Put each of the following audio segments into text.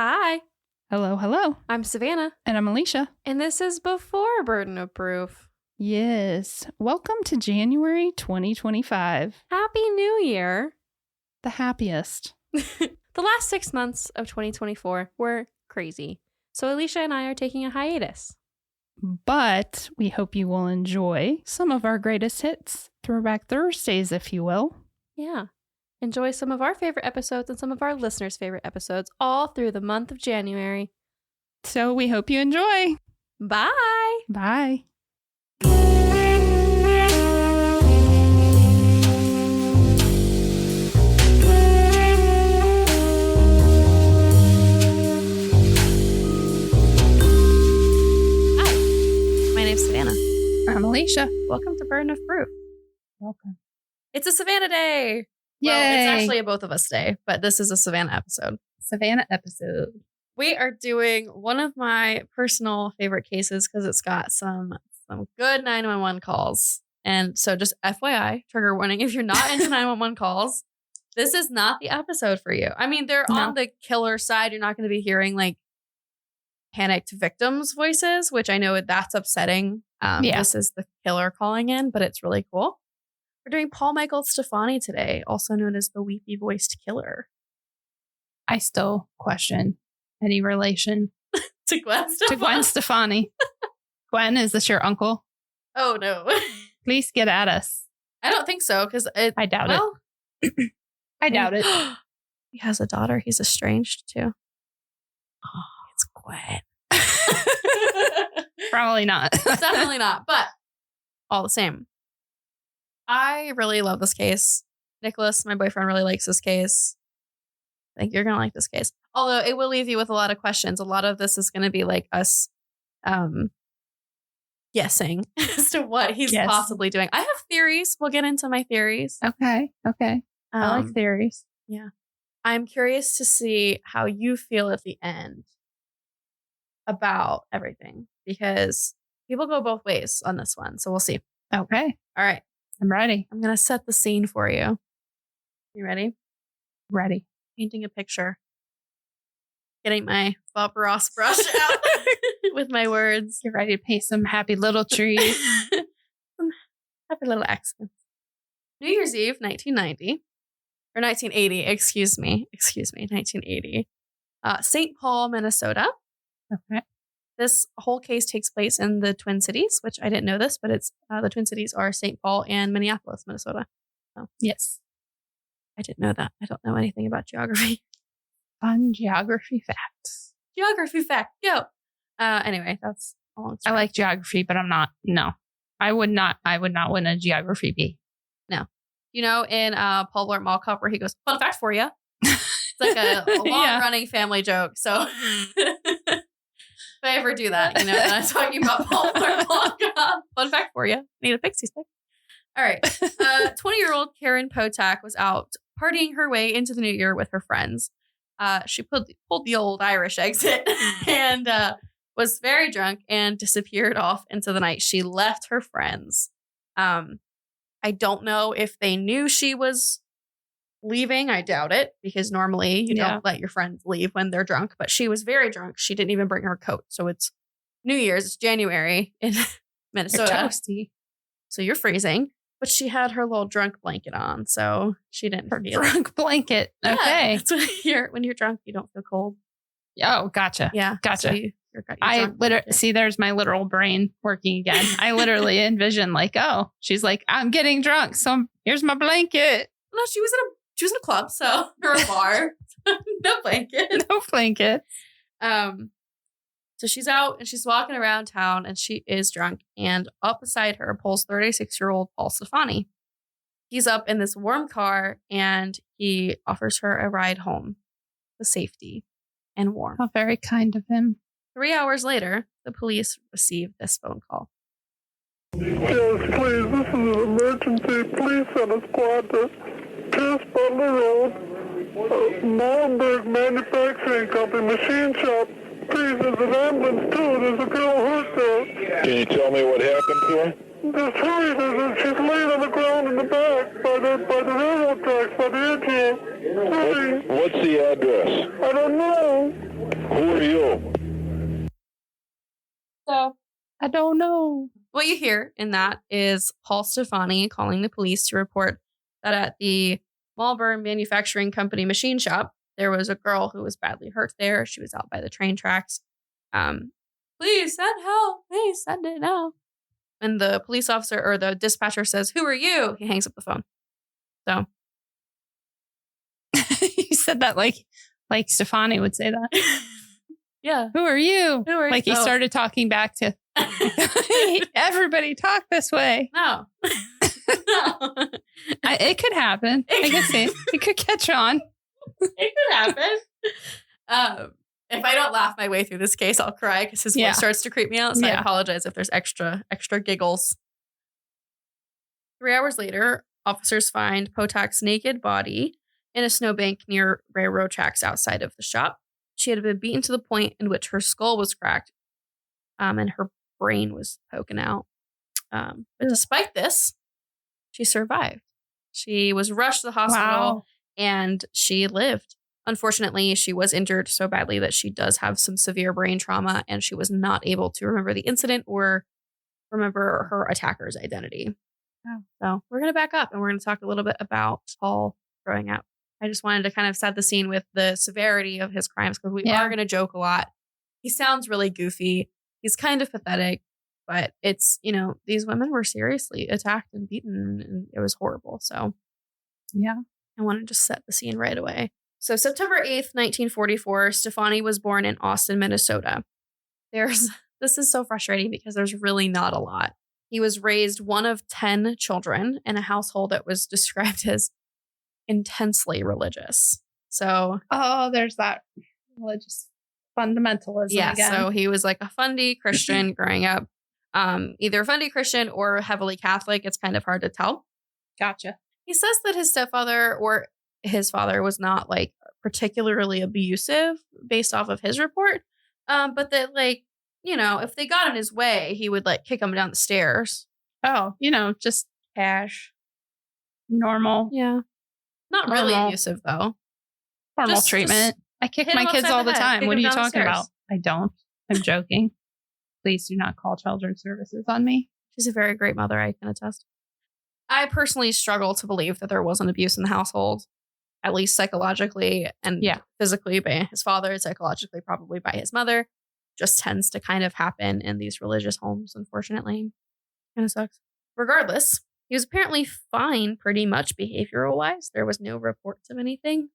Hi, Hello, hello. I'm Savannah, And I'm Elysia. and this is Before Burden of Proof. Yes. Welcome to January 2025. Happy New Year. The happiest. The last 6 months of 2024 were crazy, so Elysia and I are taking a hiatus. But we hope you will enjoy some of our greatest hits. Throwback Thursdays, if you will. Yeah. Enjoy some of our favorite episodes and some of our listeners' favorite episodes all through the month of January. So we hope you enjoy. Bye. Bye. My name's Savannah. I'm Elysia. Welcome to Burden of Proof. Welcome. It's a Savannah day. Well, Yay. it's actually a both of us day, but this is a Savannah episode. Savannah episode. We are doing one of my personal favorite cases because it's got some good 911 calls. And so just FYI, trigger warning, if you're not into 911 calls, this is not the episode for you. I mean, they're on the killer side. You're not going to be hearing like panicked victims' voices, which I know that's upsetting. This is the killer calling in, but it's really cool. We're doing Paul Michael Stephani today, also known as the Weepy voiced killer. I still question any relation To Gwen Stefani. to Gwen Stefani. Gwen, is this your uncle? Oh, no. Please get at us. I don't think so, because I doubt it. I doubt it. He has a daughter. He's estranged, too. Oh, it's Gwen. Probably not. Definitely not, but all the same. I really love this case. Nicholas, my boyfriend, really likes this case. I think you're going to like this case. Although it will leave you with a lot of questions. A lot of this is going to be like us guessing as to what he's possibly doing. I have theories. We'll get into my theories. Okay. I like theories. Yeah. I'm curious to see how you feel at the end about everything, because people go both ways on this one. So we'll see. Okay. All right. I'm ready. I'm going to set the scene for you. You ready? Ready. Painting a picture. Getting my Bob Ross brush out with my words. Get ready to paint some happy little trees. Some happy little accents. New Year's Eve, 1990. Or 1980, excuse me, 1980. St. Paul, Minnesota. Okay. This whole case takes place in the Twin Cities, which I didn't know this, but it's the Twin Cities are St. Paul and Minneapolis, Minnesota. So, yes. I didn't know that. I don't know anything about geography. Fun geography facts. Geography fact, go. Anyway, that's a long story. I like geography, but I'm not. No, I would not win a geography bee. No. You know, in Paul Blart Mall Cop, where he goes, fun fact for you. It's like a long-running family joke. So if I ever do that, you know, and I'm talking about Paul Blart Mall Cop, fun fact for you. Need a pixie stick. All right. 20-year-old Karen Potak was out partying her way into the new year with her friends. She pulled the old Irish exit and was very drunk and disappeared off into the night. She left her friends. I don't know if they knew she was leaving. I doubt it, because normally you don't let your friends leave when they're drunk. But she was very drunk. She didn't even bring her coat. So it's New Year's. It's January in Minnesota. You're toasty. So you're freezing. But she had her little drunk blanket on, so she didn't feel drunk blanket. Yeah, Okay. that's when you're drunk, you don't feel cold. Oh, gotcha. Yeah, gotcha. So you're I literally see. There's my literal brain working again. I literally envision like, oh, she's like, I'm getting drunk, so here's my blanket. No, she was in a club, so or a bar, no blanket, No blanket. So she's out and she's walking around town and she is drunk. And up beside her pulls 36-year-old Paul Stephani. He's up in this warm car and he offers her a ride home to safety and warm. How very kind of him. 3 hours later, the police received this phone call. Yes, please, this is an emergency. Please send a squad to Pierce Butler Road, Molenberg Manufacturing Company, machine shop. Please, there's an ambulance too. There's a girl hurt there. Can you tell me what happened to her? Just hurry. She's laying on the ground in the back by the railroad tracks, by the edge here. Hurry. What's the address? I don't know. I don't know. What you hear in that is Paul Stephani calling the police to report that at the Malvern Manufacturing Company machine shop, there was a girl who was badly hurt there. She was out by the train tracks. Please send help. Please send it now. And the police officer or the dispatcher says, "Who are you?" He hangs up the phone. So You said that like Stephani would say that. yeah. Who are you? Who are like you? He started talking back to everybody talk this way. No. No. It could happen. I could see. It could catch on. It could happen. If I don't laugh my way through this case, I'll cry because his voice starts to creep me out. So I apologize if there's extra giggles. 3 hours later, officers find Potak's naked body in a snowbank near railroad tracks outside of the shop. She had been beaten to the point in which her skull was cracked, and her brain was poking out. But despite this, she survived. She was rushed to the hospital and she lived. Unfortunately, she was injured so badly that she does have some severe brain trauma and she was not able to remember the incident or remember her attacker's identity. So we're going to back up and we're going to talk a little bit about Paul growing up. I just wanted to kind of set the scene with the severity of his crimes because we are going to joke a lot. He sounds really goofy. He's kind of pathetic, but it's, these women were seriously attacked and beaten and it was horrible. So I wanted to set the scene right away. So September 8th, 1944, Stephani was born in Austin, Minnesota. This is so frustrating because there's really not a lot. He was raised one of 10 children in a household that was described as intensely religious. So, there's that religious fundamentalism. Yeah, again. So he was like a fundy Christian growing up, either fundy Christian or heavily Catholic. It's kind of hard to tell. Gotcha. He says that his stepfather or his father was not like particularly abusive based off of his report, but that if they got in his way, he would like kick them down the stairs. Oh, just Cash. Normal. Yeah. Not really abusive, though. Normal treatment. I kick my kids all the time. What are you talking about? I don't. I'm joking. Please do not call children's services on me. She's a very great mother, I can attest. I personally struggle to believe that there wasn't abuse in the household, at least psychologically and physically by his father, psychologically probably by his mother. Just tends to kind of happen in these religious homes, unfortunately. Kind of sucks. Regardless, he was apparently fine pretty much behavioral wise. There was no reports of anything.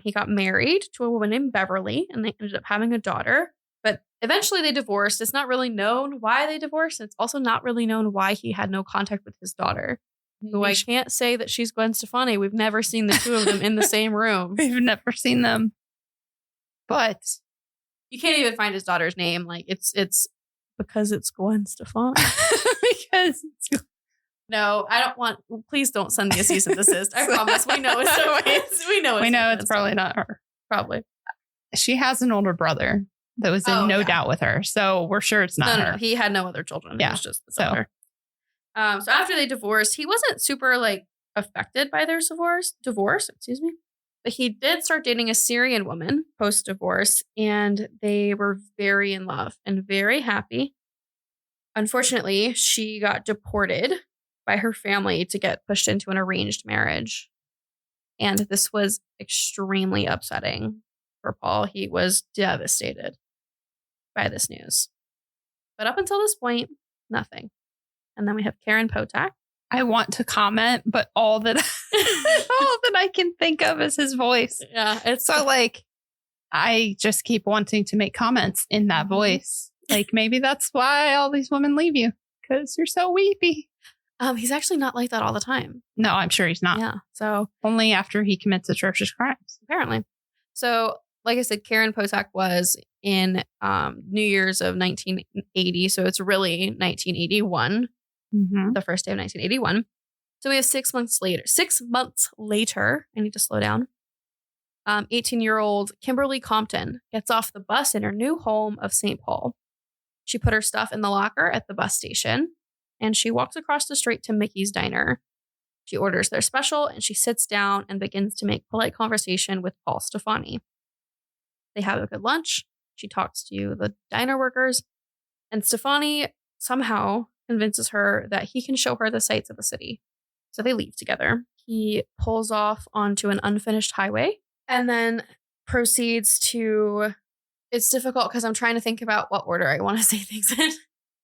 He got married to a woman named Beverly and they ended up having a daughter. But eventually they divorced. It's not really known why they divorced. It's also not really known why he had no contact with his daughter. Who I can't say that she's Gwen Stefani. We've never seen the two of them in the same room. We've never seen them. But you can't even find his daughter's name. Like it's because it's Gwen Stefani. Because it's... No, I don't want. Please don't send me a cease and desist. I promise. We know it's we know it's probably not her. Probably. She has an older brother that was in no doubt with her, so we're sure it's not her. No, he had no other children. Yeah, it was just the daughter. So after they divorced, he wasn't super affected by their divorce. Excuse me. But he did start dating a Syrian woman post-divorce, and they were very in love and very happy. Unfortunately, she got deported by her family to get pushed into an arranged marriage. And this was extremely upsetting for Paul. He was devastated by this news. But up until this point, nothing. And then we have Karen Potak. I want to comment, but all that I can think of is his voice. Yeah. It's so I just keep wanting to make comments in that voice. Like maybe that's why all these women leave you, because you're so weepy. He's actually not like that all the time. No, I'm sure he's not. Yeah. So only after he commits atrocious crimes. Apparently. So like I said, Karen Potak was in New Year's of 1980. So it's really 1981. The first day of 1981. So we have 6 months later, I need to slow down. 18-year-old Kimberly Compton gets off the bus in her new home of St. Paul. She put her stuff in the locker at the bus station and she walks across the street to Mickey's Diner. She orders their special and she sits down and begins to make polite conversation with Paul Stephani. They have a good lunch. She talks to the diner workers. And Stephani somehow convinces her that he can show her the sights of the city. So they leave together. He pulls off onto an unfinished highway and then proceeds to... It's difficult because I'm trying to think about what order I want to say things in.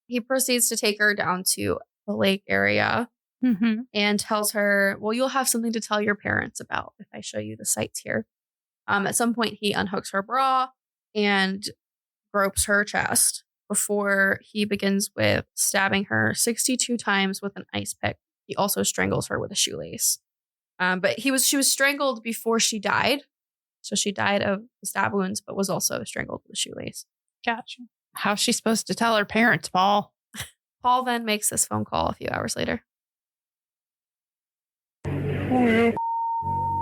He proceeds to take her down to the lake area and tells her, well, you'll have something to tell your parents about if I show you the sights here. At some point, he unhooks her bra and gropes her chest before he begins with stabbing her 62 times with an ice pick. He also strangles her with a shoelace. But she was strangled before she died. So she died of the stab wounds, but was also strangled with a shoelace. Gotcha. How's she supposed to tell her parents, Paul? Paul then makes this phone call a few hours later. Oh,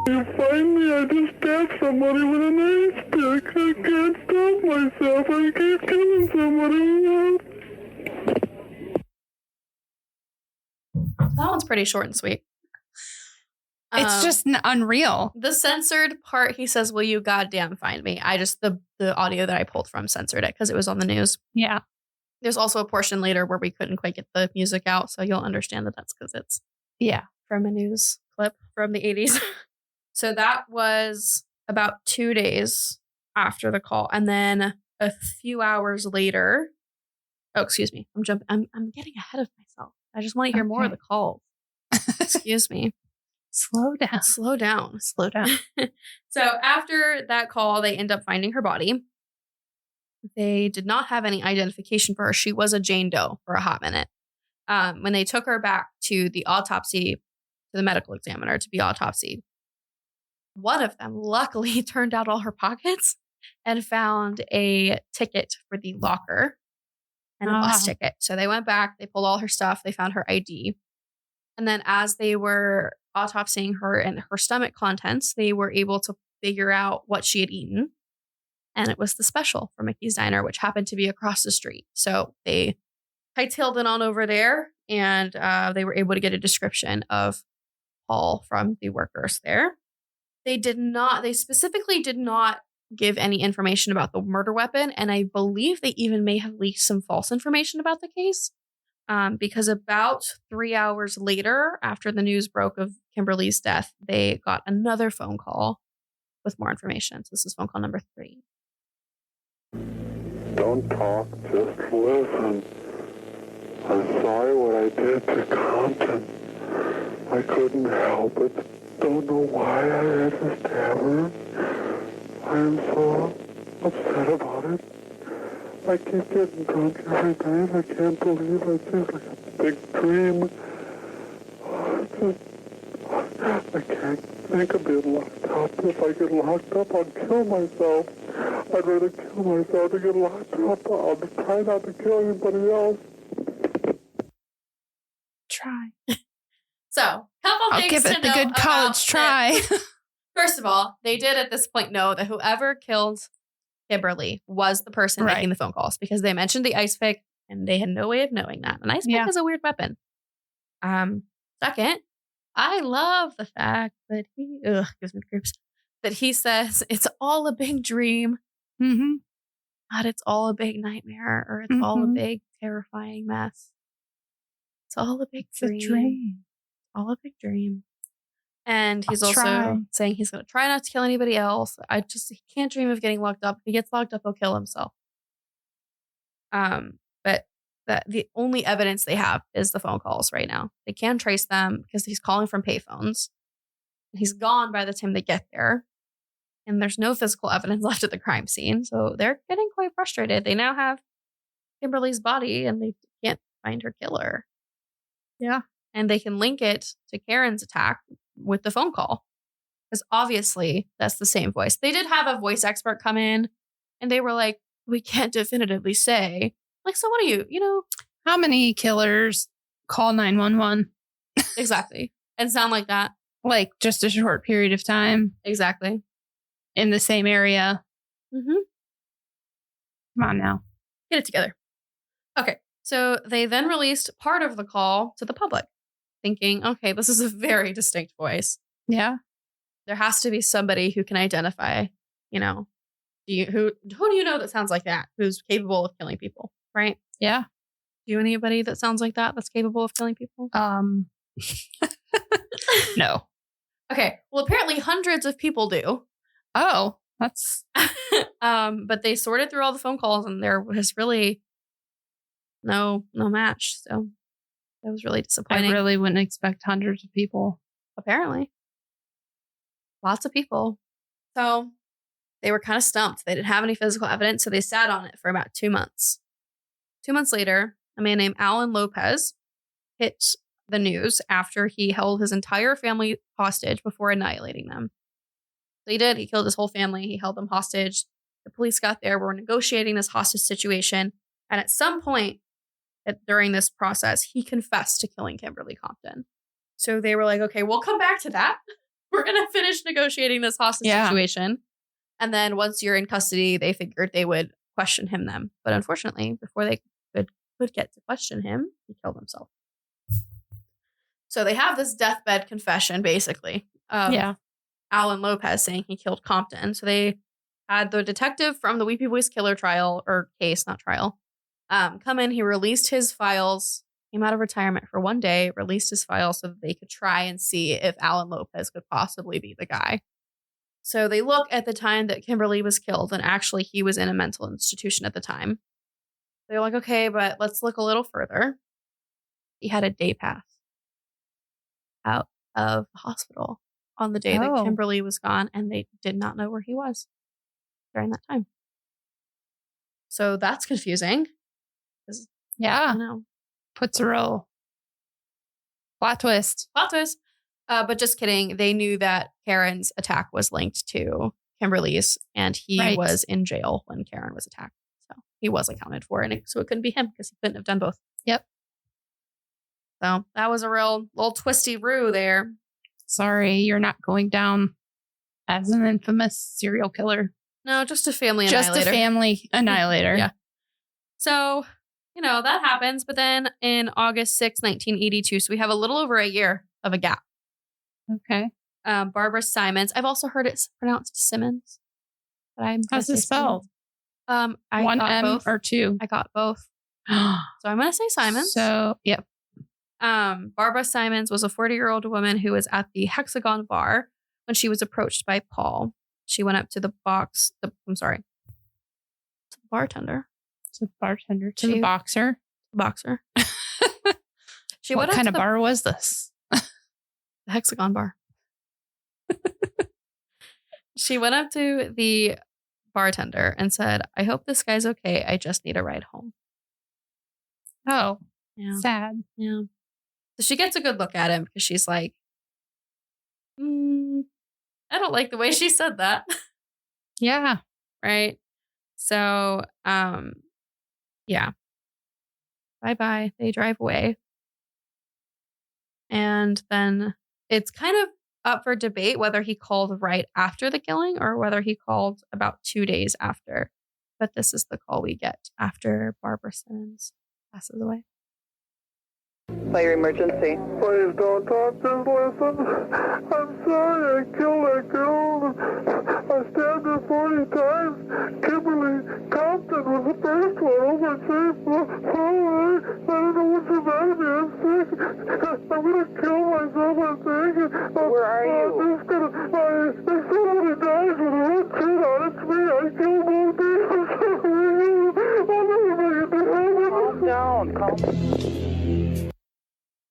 you find me? I just stabbed somebody with an ice pick. I can't stop myself. I keep killing somebody. That one's pretty short and sweet. It's just unreal. The censored part, he says, will you goddamn find me? The audio that I pulled from censored it because it was on the news. Yeah. There's also a portion later where we couldn't quite get the music out. So you'll understand that that's because it's from a news clip from the 80s. So that was about 2 days after the call. And then a few hours later, I'm getting ahead of myself. I just want to hear more of the calls. Excuse me. Slow down. So after that call, they end up finding her body. They did not have any identification for her. She was a Jane Doe for a hot minute. When they took her back to the autopsy, to the medical examiner to be autopsied, one of them luckily turned out all her pockets and found a ticket for the locker and a bus ticket. So they went back, they pulled all her stuff, they found her ID. And then as they were autopsying her and her stomach contents, they were able to figure out what she had eaten. And it was the special from Mickey's Diner, which happened to be across the street. So they hightailed it on over there and they were able to get a description of Paul from the workers there. They specifically did not give any information about the murder weapon. And I believe they even may have leaked some false information about the case. Because about 3 hours later, after the news broke of Kimberly's death, they got another phone call with more information. So this is phone call number 3. Don't talk, just listen. I'm sorry what I did to Compton. I couldn't help it. Don't know why I had to stab her. I am so upset about it. I keep getting drunk every night. I can't believe it. It's just like a big dream. I can't think of being locked up. If I get locked up, I'll kill myself. I'd rather kill myself than get locked up. I'll try not to kill anybody else. Try. So, couple I'll things give to it the know good college try. First of all, they did at this point know that whoever killed Kimberly was the person making the phone calls because they mentioned the ice pick and they had no way of knowing that. An ice pick is a weird weapon. Second, I love the fact that gives me creeps, that he says it's all a big dream. Mm-hmm. Not it's all a big nightmare or it's all a big terrifying mess. It's all a big dream. All a big dream. And he's also saying he's going to try not to kill anybody else. He can't dream of getting locked up. If he gets locked up, he'll kill himself. But the only evidence they have is the phone calls right now. They can trace them because he's calling from payphones. He's gone by the time they get there. And there's no physical evidence left at the crime scene. So they're getting quite frustrated. They now have Kimberly's body and they can't find her killer. Yeah. And they can link it to Karen's attack with the phone call. Because obviously that's the same voice. They did have a voice expert come in and they were like, we can't definitively say. Like, so what are you, How many killers call 911? Exactly. And sound like that. Like just a short period of time. Exactly. In the same area. Mm-hmm. Come on now. Get it together. Okay. So they then released part of the call to the public, thinking, okay, this is a very distinct voice. Yeah. There has to be somebody who can identify, who do you know that sounds like that, who's capable of killing people, right? Yeah. Do you know anybody that sounds like that that's capable of killing people? No. Okay. Well, apparently hundreds of people do. Oh, that's... But they sorted through all the phone calls and there was really no match. So that was really disappointing. I really wouldn't expect hundreds of people. Apparently. Lots of people. So they were kind of stumped. They didn't have any physical evidence, so they sat on it for about 2 months. 2 months later, a man named Alan Lopez hit the news after he held his entire family hostage before annihilating them. So he did. He killed his whole family. He held them hostage. The police got there, were negotiating this hostage situation. And at some point during this process, he confessed to killing Kimberly Compton. So they were like, okay, we'll come back to that. We're going to finish negotiating this hostage situation. And then once you're in custody, they figured they would question him then. But unfortunately, before they could get to question him, he killed himself. So they have this deathbed confession, basically, of Alan Lopez saying he killed Compton. So they had the detective from the Weepy Boys killer trial, or case, not trial, come in. He released his files, came out of retirement for 1 day, released his files so that they could try and see if Alan Lopez could possibly be the guy. So they look at the time that Kimberly was killed, and actually he was in a mental institution at the time. They're like, okay, but let's look a little further. He had a day pass out of the hospital on the day that Kimberly was gone, and they did not know where he was during that time. So that's confusing. Yeah. I know. Puts a real plot twist. But just kidding. They knew that Karen's attack was linked to Kimberly's, and he was in jail when Karen was attacked. So he was accounted for, and so it couldn't be him because he couldn't have done both. Yep. So that was a real little twisty-roo there. Sorry, you're not going down as an infamous serial killer. No, just a family annihilator. Just a family annihilator. Yeah. So, that happens. But then in August 6, 1982, so we have a little over a year of a gap. Okay. Barbara Simons. I've also heard it's pronounced Simmons. But how's it spelled? I one got M both. or two? I got both. So I'm going to say Simons. So, yep. Barbara Simons was a 40-year-old woman who was at the Hexagon bar when she was approached by Paul. She went up to the bartender. To the bartender. To the boxer. Boxer. What kind of bar was this? The Hexagon bar. She went up to the bartender and said, I hope this guy's okay. I just need a ride home. Oh, yeah. Sad. Yeah. So she gets a good look at him because she's like, I don't like the way she said that. Yeah. Right. So, yeah. Bye-bye. They drive away. And then it's kind of up for debate whether he called right after the killing or whether he called about 2 days after. But this is the call we get after Barbara Simmons passes away. Fire emergency. Please don't talk, just listen. I'm sorry I killed that girl. I stabbed her 40 times. Kimberly Compton was the first one. Oh, my face. I don't know what's the matter with me. I'm sick. I'm going to kill myself, I think. Where are you? I'm just going to... If somebody dies with a red shirt on, it's me. I killed both people. I'm sorry. I'll never make it to heaven. Calm down. Calm.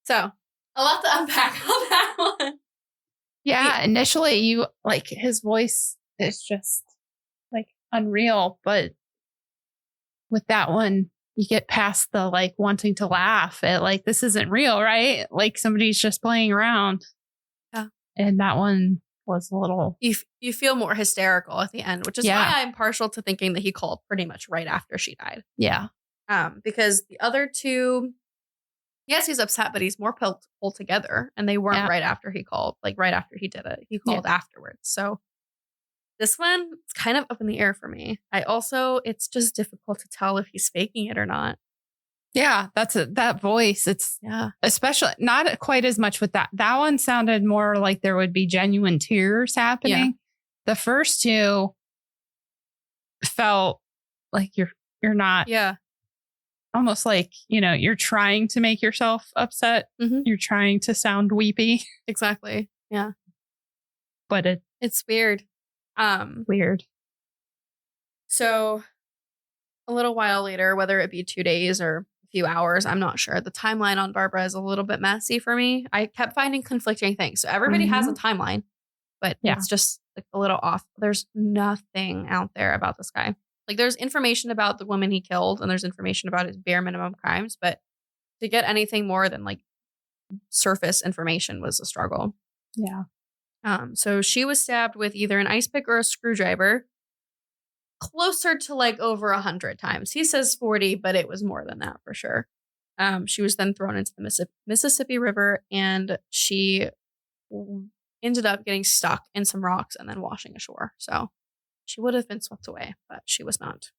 So, a lot to unpack on that one. Yeah, initially his voice is just unreal, but with that one, you get past the wanting to laugh at this isn't real, right? Somebody's just playing around. Yeah. And that one was a little... You feel more hysterical at the end, which is why I'm partial to thinking that he called pretty much right after she died. Yeah. Because the other two... Yes, he's upset, but he's more pulled together. And they weren't right after he called, right after he did it. He called afterwards. So this one, it's kind of up in the air for me. It's just difficult to tell if he's faking it or not. Yeah, that voice. It's especially not quite as much with that. That one sounded more like there would be genuine tears happening. Yeah. The first two felt like you're not. Yeah. almost like, you're trying to make yourself upset. Mm-hmm. You're trying to sound weepy. Exactly. Yeah. But it's weird. Weird. So a little while later, whether it be 2 days or a few hours, I'm not sure. The timeline on Barbara is a little bit messy for me. I kept finding conflicting things. So everybody has a timeline, but it's just like a little off. There's nothing out there about this guy. Like there's information about the woman he killed and there's information about his bare minimum crimes, but to get anything more than like surface information was a struggle. Yeah. So she was stabbed with either an ice pick or a screwdriver, closer to like over 100 times. He says 40, but it was more than that for sure. She was then thrown into the Mississippi River, and she ended up getting stuck in some rocks and then washing ashore. So she would have been swept away, but she was not.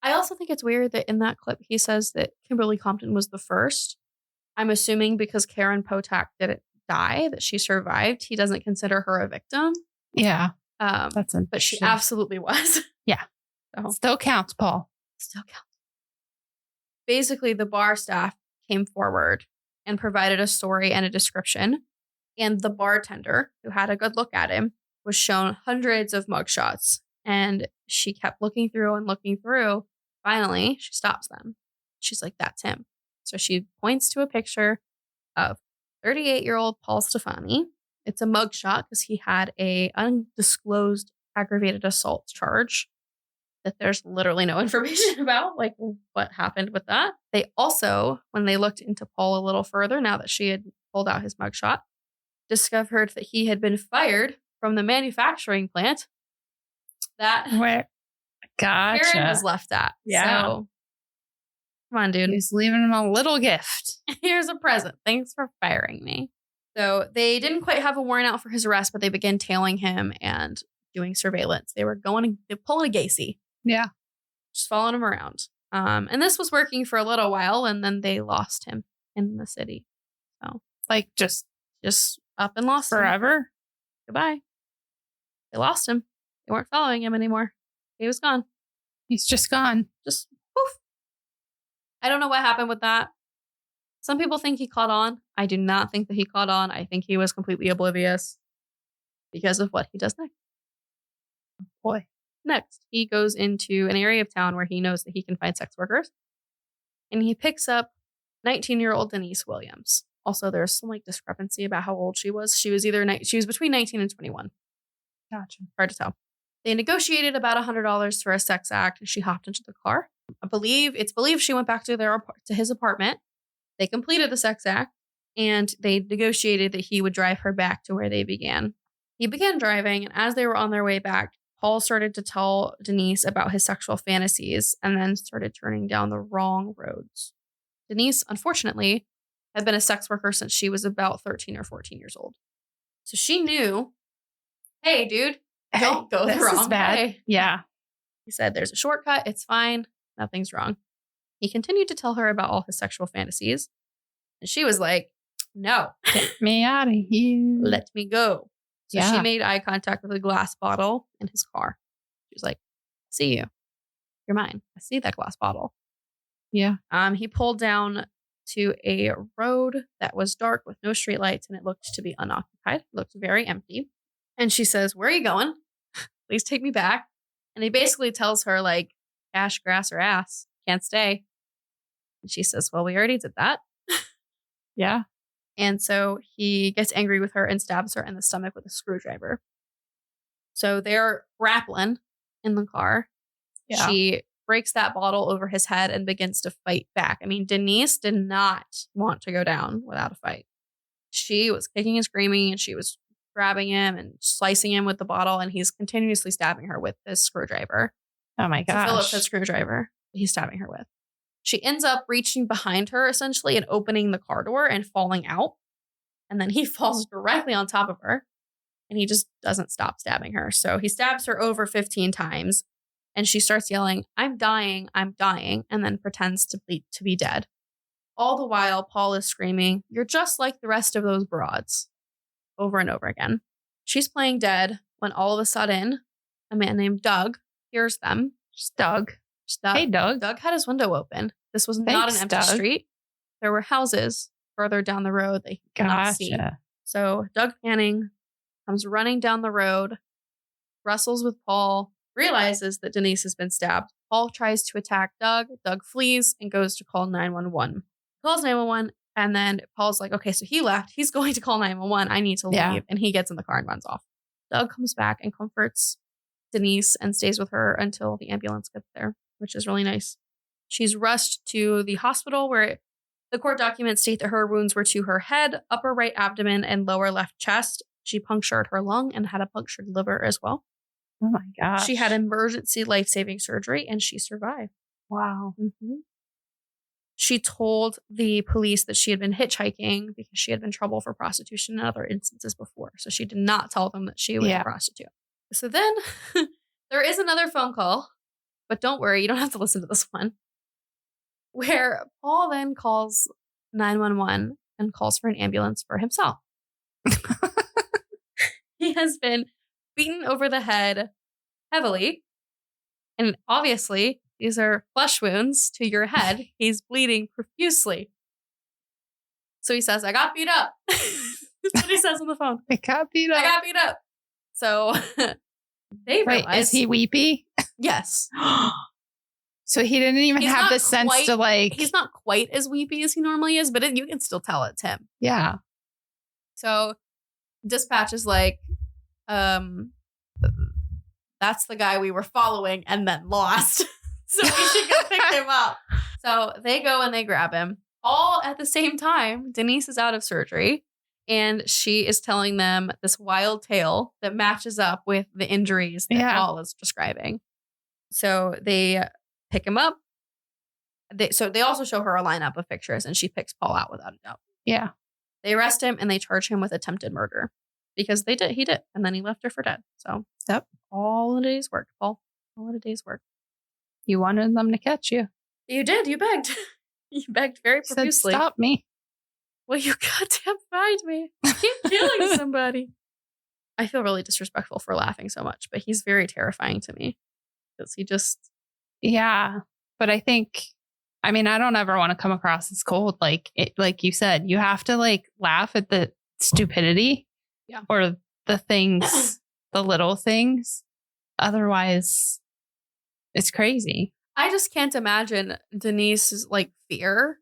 I also think it's weird that in that clip, he says that Kimberly Compton was the first. I'm assuming because Karen Potak didn't die, that she survived. He doesn't consider her a victim. Yeah. That's but she absolutely was. Yeah. So. Still counts, Paul. Still counts. Basically, the bar staff came forward and provided a story and a description. And the bartender, who had a good look at him, was shown hundreds of mugshots. And she kept looking through and looking through. Finally, she stops them. She's like, that's him. So she points to a picture of 38-year-old Paul Stephani. It's a mugshot because he had a undisclosed aggravated assault charge that there's literally no information about, like what happened with that. They also, when they looked into Paul a little further, now that she had pulled out his mugshot, discovered that he had been fired from the manufacturing plant that Gotcha. Karen was left at. Yeah. So, come on, dude. He's leaving him a little gift. Here's a present. Thanks for firing me. So they didn't quite have a warrant out for his arrest, but they began tailing him and doing surveillance. They're pulling a Gacy. Yeah. Just following him around. And this was working for a little while, and then they lost him in the city. So like just up and lost forever. Him. Goodbye. They lost him. They weren't following him anymore. He was gone. He's just gone. Just poof. I don't know what happened with that. Some people think he caught on. I do not think that he caught on. I think he was completely oblivious because of what he does next. Boy. Next, he goes into an area of town where he knows that he can find sex workers. And he picks up 19-year-old Denise Williams. Also, there's some like discrepancy about how old she was. She was between 19 and 21. Gotcha. Hard to tell. They negotiated about $100 for a sex act, and she hopped into the car. It's believed she went back to his apartment. They completed the sex act, and they negotiated that he would drive her back to where they began. He began driving, and as they were on their way back, Paul started to tell Denise about his sexual fantasies and then started turning down the wrong roads. Denise, unfortunately, had been a sex worker since she was about 13 or 14 years old. So she knew, hey, dude, don't go the wrong way. Yeah. He said, there's a shortcut. It's fine. Nothing's wrong. He continued to tell her about all his sexual fantasies. And she was like, no. Get me out of here. Let me go. So she made eye contact with a glass bottle in his car. She was like, I see you. You're mine. I see that glass bottle. Yeah. He pulled down to a road that was dark with no streetlights, and it looked to be unoccupied. It looked very empty. And she says, where are you going? Please take me back. And he basically tells her, like, cash, grass, or ass. Can't stay. And she says, well, we already did that. Yeah. And so he gets angry with her and stabs her in the stomach with a screwdriver. So they're grappling in the car. Yeah. She breaks that bottle over his head and begins to fight back. I mean, Denise did not want to go down without a fight. She was kicking and screaming, and she was grabbing him and slicing him with the bottle, and he's continuously stabbing her with this screwdriver. Oh my gosh. It's a Phillips head screwdriver he's stabbing her with. She ends up reaching behind her, essentially, and opening the car door and falling out. And then he falls directly on top of her, and he just doesn't stop stabbing her. So he stabs her over 15 times, and she starts yelling, I'm dying, and then pretends to be dead. All the while, Paul is screaming, you're just like the rest of those broads, over and over again. She's playing dead when all of a sudden, a man named Doug hears them. Just Doug. Hey, Doug. Doug had his window open. This was not an Thanks, empty Doug. street. There were houses further down the road that he could not see. Gotcha. So Doug Manning comes running down the road, wrestles with Paul, realizes that Denise has been stabbed. Paul tries to attack Doug. Doug flees and goes to call 911. Calls 911, and then Paul's like, okay, so he left. He's going to call 911. I need to leave. Yeah. And he gets in the car and runs off. Doug comes back and comforts Denise and stays with her until the ambulance gets there, which is really nice. She's rushed to the hospital where the court documents state that her wounds were to her head, upper right abdomen, and lower left chest. She punctured her lung and had a punctured liver as well. Oh my gosh. She had emergency life-saving surgery and she survived. Wow. Mm-hmm. She told the police that she had been hitchhiking because she had been in trouble for prostitution in other instances before. So she did not tell them that she was a prostitute. So then there is another phone call, but don't worry, you don't have to listen to this one, where Paul then calls 911 and calls for an ambulance for himself. He has been beaten over the head heavily. And obviously, these are flesh wounds to your head. He's bleeding profusely. So he says, I got beat up. That's what he says on the phone. I got beat up. I got beat up. So they realize. Wait, is he Weepy? Yes. So he didn't even He's have not the sense quite- to like. He's not quite as weepy as he normally is, but you can still tell it's him. Yeah. So dispatch is like, that's the guy we were following and then lost. So we should go pick him up. So they go and they grab him. All at the same time, Denise is out of surgery and she is telling them this wild tale that matches up with the injuries that Paul is describing. So they pick him up. They also show her a lineup of pictures and she picks Paul out without a doubt. Yeah. They arrest him and they charge him with attempted murder because he did. And then he left her for dead. So all in a day's work, Paul. All in a day's work. You wanted them to catch you. You did. You begged. You begged very profusely. Said, stop me. Well, you goddamn find me. Keep killing somebody. I feel really disrespectful for laughing so much, but he's very terrifying to me because he just. Yeah. But I think, I don't ever want to come across as cold. Like you said, you have to like laugh at the stupidity or the things, the little things. Otherwise, it's crazy. I just can't imagine Denise's like fear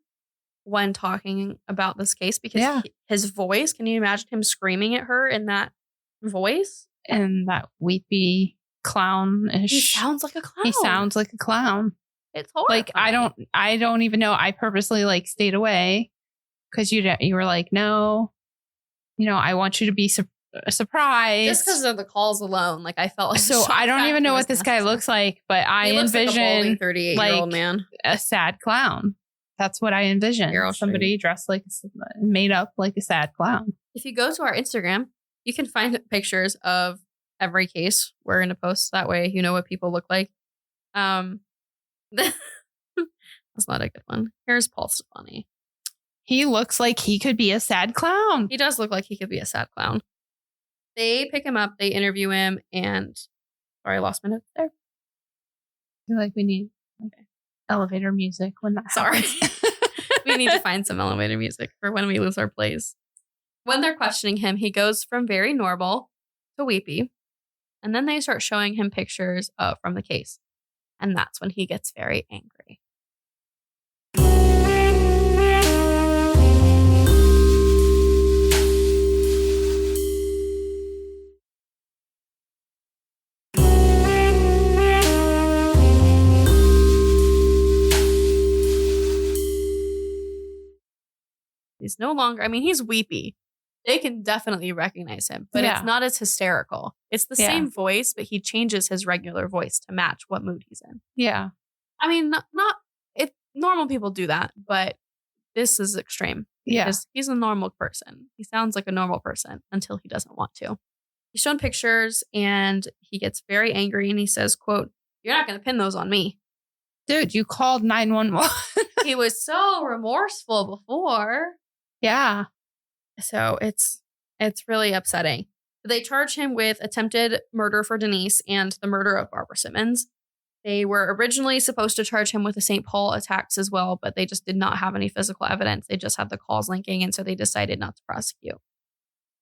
when talking about this case because his voice, can you imagine him screaming at her in that voice? And that weepy clown-ish. He sounds like a clown. He sounds like a clown. It's horrifying. Like, I don't even know. I purposely like stayed away because you were like, no, I want you to be surprised. Just because of the calls alone, like I felt like. So I don't even know what this guy looks like, but I envision like a 38-year-old man, a sad clown. That's what I envision. Somebody dressed like, made up like a sad clown. If you go to our Instagram, you can find pictures of every case we're going to post. That way, you know what people look like. That's not a good one. Here's Paul Stephani. He looks like he could be a sad clown. He does look like he could be a sad clown. They pick him up, they interview him, and sorry, I lost my notes there. I feel like we need elevator music when that happens. We need to find some elevator music for when we lose our plays. When they're questioning him, he goes from very normal to weepy, and then they start showing him pictures from the case. And that's when he gets very angry. He's no longer, he's weepy. They can definitely recognize him, but it's not as hysterical. It's the same voice, but he changes his regular voice to match what mood he's in. Yeah. Normal people do that, but this is extreme. Yeah. Because he's a normal person. He sounds like a normal person until he doesn't want to. He's shown pictures and he gets very angry and he says, quote, "You're not going to pin those on me." Dude, you called 911. He was so remorseful before. Yeah. So it's really upsetting. They charge him with attempted murder for Denise and the murder of Barbara Simmons. They were originally supposed to charge him with the St. Paul attacks as well, but they just did not have any physical evidence. They just had the calls linking, and so they decided not to prosecute.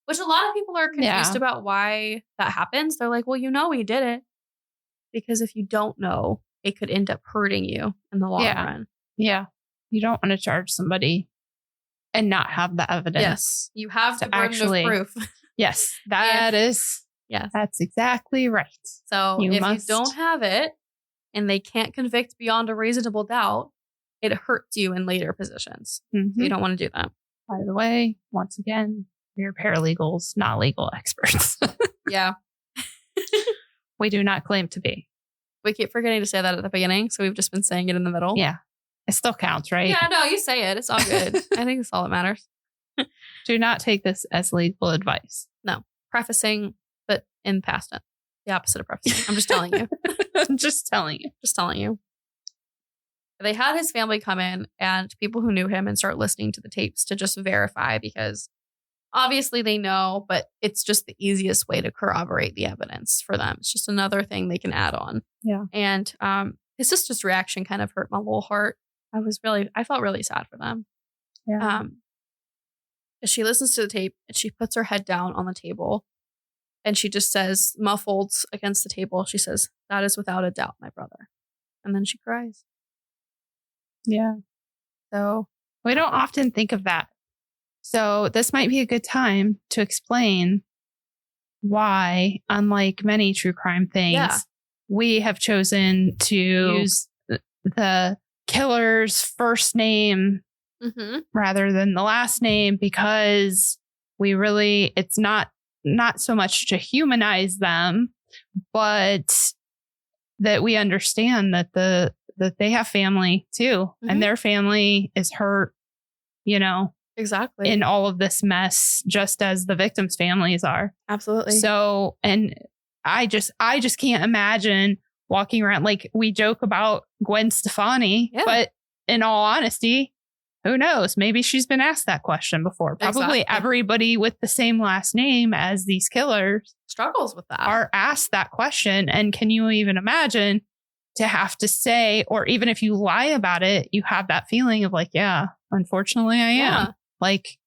Which a lot of people are confused about why that happens. They're like, well, he did it. Because if you don't know, it could end up hurting you in the long run. Yeah. You don't want to charge somebody and not have the evidence. Yes. You have the burden of proof. Yes. That's exactly right. So if you don't have it and they can't convict beyond a reasonable doubt, it hurts you in later positions. Mm-hmm. So you don't want to do that. By the way, once again, we're paralegals, not legal experts. Yeah. We do not claim to be. We keep forgetting to say that at the beginning, so we've just been saying it in the middle. Yeah. It still counts, right? Yeah, no, you say it. It's all good. I think that's all that matters. Do not take this as legal advice. No. Prefacing, but in past tense. The opposite of prefacing. I'm just telling you. Just telling you. They had his family come in and people who knew him and start listening to the tapes to just verify, because obviously they know, but it's just the easiest way to corroborate the evidence for them. It's just another thing they can add on. Yeah. And his sister's reaction kind of hurt my little heart. I felt really sad for them. Yeah. She listens to the tape and she puts her head down on the table and she just says, muffled against the table, she says, "That is without a doubt my brother." And then she cries. Yeah. So we don't often think of that. So this might be a good time to explain why, unlike many true crime things, we have chosen to use the killer's first name rather than the last name, because it's not so much to humanize them, but that we understand that that they have family too, and their family is hurt, exactly, in all of this mess, just as the victims' families are. Absolutely. So, and I just can't imagine walking around, like we joke about Gwen Stefani, but in all honesty, who knows? Maybe she's been asked that question before. Probably everybody with the same last name as these killers struggles with that, are asked that question. And can you even imagine to have to say, or even if you lie about it, you have that feeling of like, yeah, unfortunately I am. Like,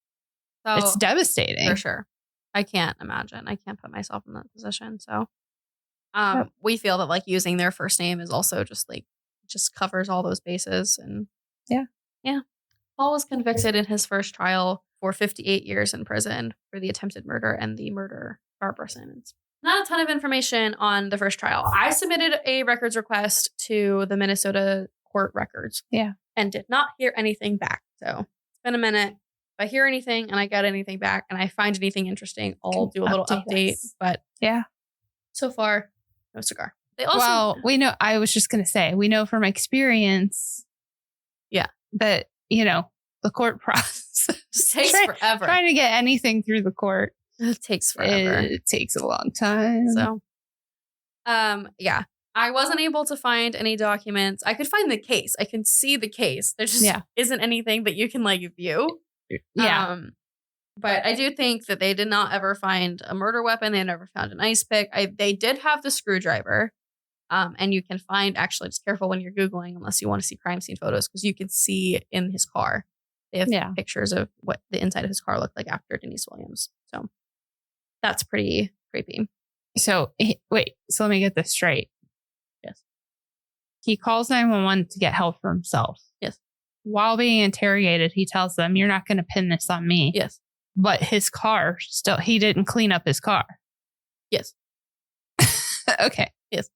so, it's devastating. For sure. I can't imagine. I can't put myself in that position. So we feel that like using their first name is also just covers all those bases. And yeah. Paul was convicted in his first trial for 58 years in prison for the attempted murder and the murder of Barbara Simmons. Not a ton of information on the first trial. I submitted a records request to the Minnesota court records. Yeah. And did not hear anything back. So it's been a minute. If I hear anything and I get anything back and I find anything interesting, I'll do a little update. But so far, no cigar. They also, we know, I was just going to say, we know from experience that, the court process just takes forever. Trying to get anything through the court. It takes forever. It takes a long time. So, I wasn't able to find any documents. I could find the case. I can see the case. There just isn't anything that you can view. Yeah. But I do think that they did not ever find a murder weapon. They never found an ice pick. They did have the screwdriver. And you can find, actually, just careful when you're Googling, unless you want to see crime scene photos, because you can see in his car. They have pictures of what the inside of his car looked like after Denise Williams. So that's pretty creepy. So wait, so let me get this straight. Yes. He calls 911 to get help for himself. Yes. While being interrogated, he tells them, "You're not going to pin this on me." Yes. But his car he didn't clean up his car. Yes. Okay. Yes.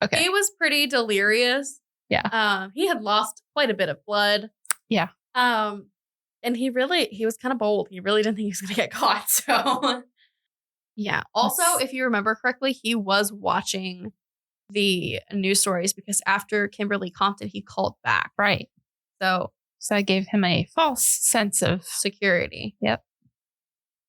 Okay. He was pretty delirious. Yeah. He had lost quite a bit of blood. Yeah. And he was kind of bold. He really didn't think he was going to get caught. So, yeah. Also, if you remember correctly, he was watching the news stories because after Kimberly Compton, he called back. Right. So I gave him a false sense of security. Yep.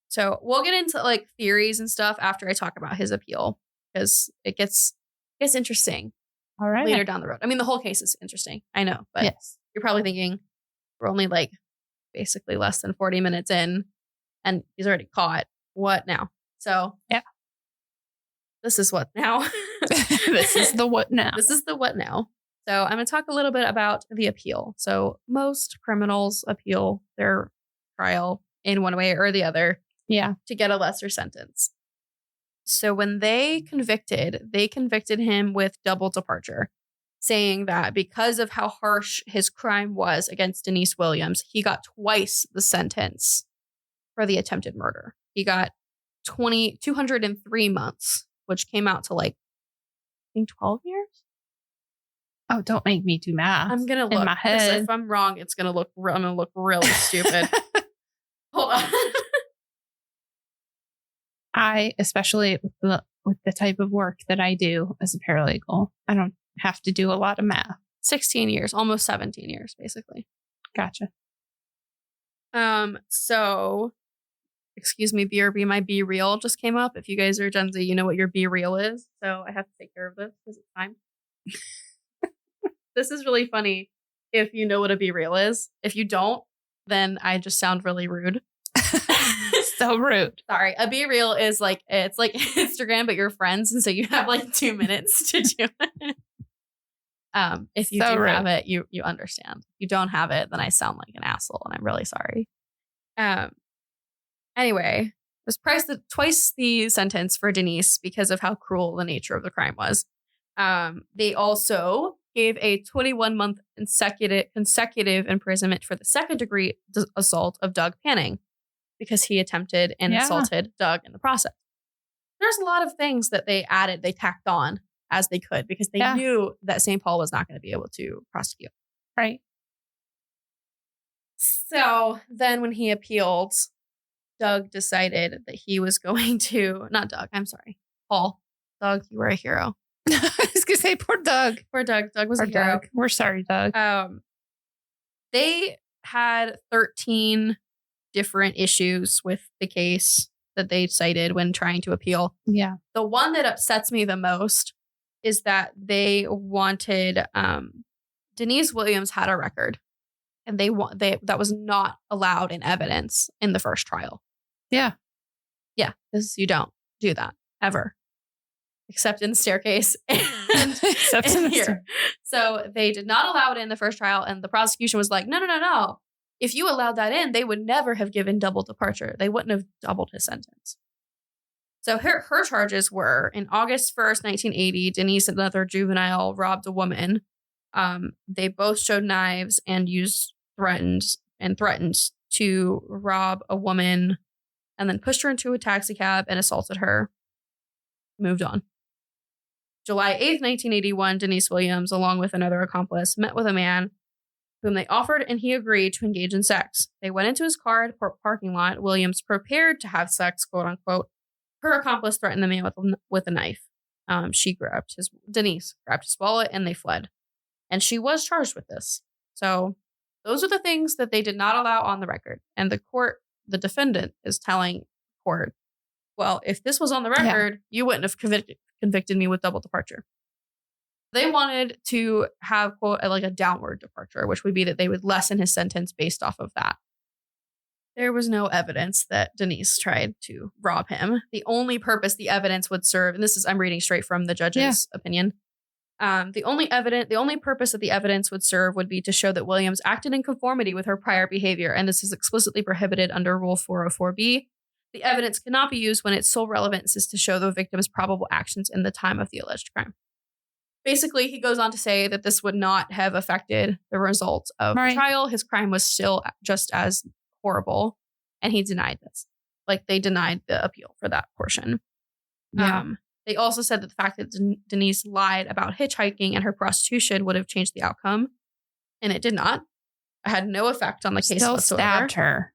So we'll get into theories and stuff after I talk about his appeal, because it gets interesting. All right. Later down the road. I mean, the whole case is interesting. I know, but you're probably thinking we're only basically less than 40 minutes in and he's already caught. What now? So yeah, this is what now. This is the what now. This is the what now. So I'm going to talk a little bit about the appeal. So most criminals appeal their trial in one way or the other to get a lesser sentence. So when they convicted him with double departure, saying that because of how harsh his crime was against Denise Williams, he got twice the sentence for the attempted murder. He got 203 months, which came out to like, I think 12 years. Oh, don't make me do math. I'm going to look. In my head. If I'm wrong, I'm going to look really stupid. Hold on. I, especially with the type of work that I do as a paralegal, I don't have to do a lot of math. 16 years, almost 17 years, basically. Gotcha. So, excuse me, BRB, my Be Real just came up. If you guys are Gen Z, you know what your Be Real is. So I have to take care of this because it's time. This is really funny if you know what a Be Real is. If you don't, then I just sound really rude. So rude. Sorry. A Be Real is like, it's like Instagram, but you're friends. And so you have like 2 minutes to do it. If you do have it, you understand. If you don't have it, then I sound like an asshole and I'm really sorry. Anyway, it was priced twice the sentence for Denise because of how cruel the nature of the crime was. They also gave a 21-month consecutive imprisonment for the second degree assault of Doug Panning because he attempted and assaulted Doug in the process. There's a lot of things that they tacked on as they could because they knew that St. Paul was not going to be able to prosecute. Right. So then when he appealed, Doug decided that he was going to, not Doug, I'm sorry, Paul. Doug, you were a hero. I was going to say, poor Doug. Poor Doug. Doug was a hero. Doug. We're sorry, Doug. They had 13 different issues with the case that they cited when trying to appeal. Yeah. The one that upsets me the most is that they wanted, Denise Williams had a record and that was not allowed in evidence in the first trial. Yeah. Yeah. Because you don't do that ever. Except in the staircase and in here. So they did not allow it in the first trial. And the prosecution was like, no. If you allowed that in, they would never have given double departure. They wouldn't have doubled his sentence. So her charges were in August 1st, 1980, Denise, another juvenile, robbed a woman. They both showed knives and threatened to rob a woman and then pushed her into a taxi cab and assaulted her. Moved on. July 8th, 1981, Denise Williams, along with another accomplice, met with a man whom they offered and he agreed to engage in sex. They went into his car at a parking lot. Williams prepared to have sex, quote unquote. Her accomplice threatened the man with a knife. Denise grabbed his wallet and they fled. And she was charged with this. So those are the things that they did not allow on the record. And the defendant is telling court, well, if this was on the record, you wouldn't have convicted me with double departure. They wanted to have, quote, like a downward departure, which would be that they would lessen his sentence based off of that. There was no evidence that Denise tried to rob him. The only purpose the evidence would serve, and I'm reading straight from the judge's opinion. The only purpose that the evidence would serve would be to show that Williams acted in conformity with her prior behavior, and this is explicitly prohibited under Rule 404B. The evidence cannot be used when its sole relevance is to show the victim's probable actions in the time of the alleged crime. Basically, he goes on to say that this would not have affected the results of the trial. His crime was still just as horrible, and he denied this. Like, they denied the appeal for that portion. Yeah. They also said that the fact that Denise lied about hitchhiking and her prostitution would have changed the outcome, and it did not. It had no effect on the case whatsoever. Stabbed her.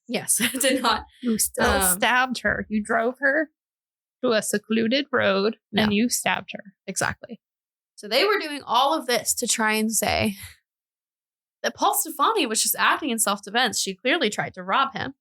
Yes, it did not. You still stabbed her. You drove her to a secluded road and you stabbed her. Exactly. So they were doing all of this to try and say that Paul Stephani was just acting in self-defense. She clearly tried to rob him.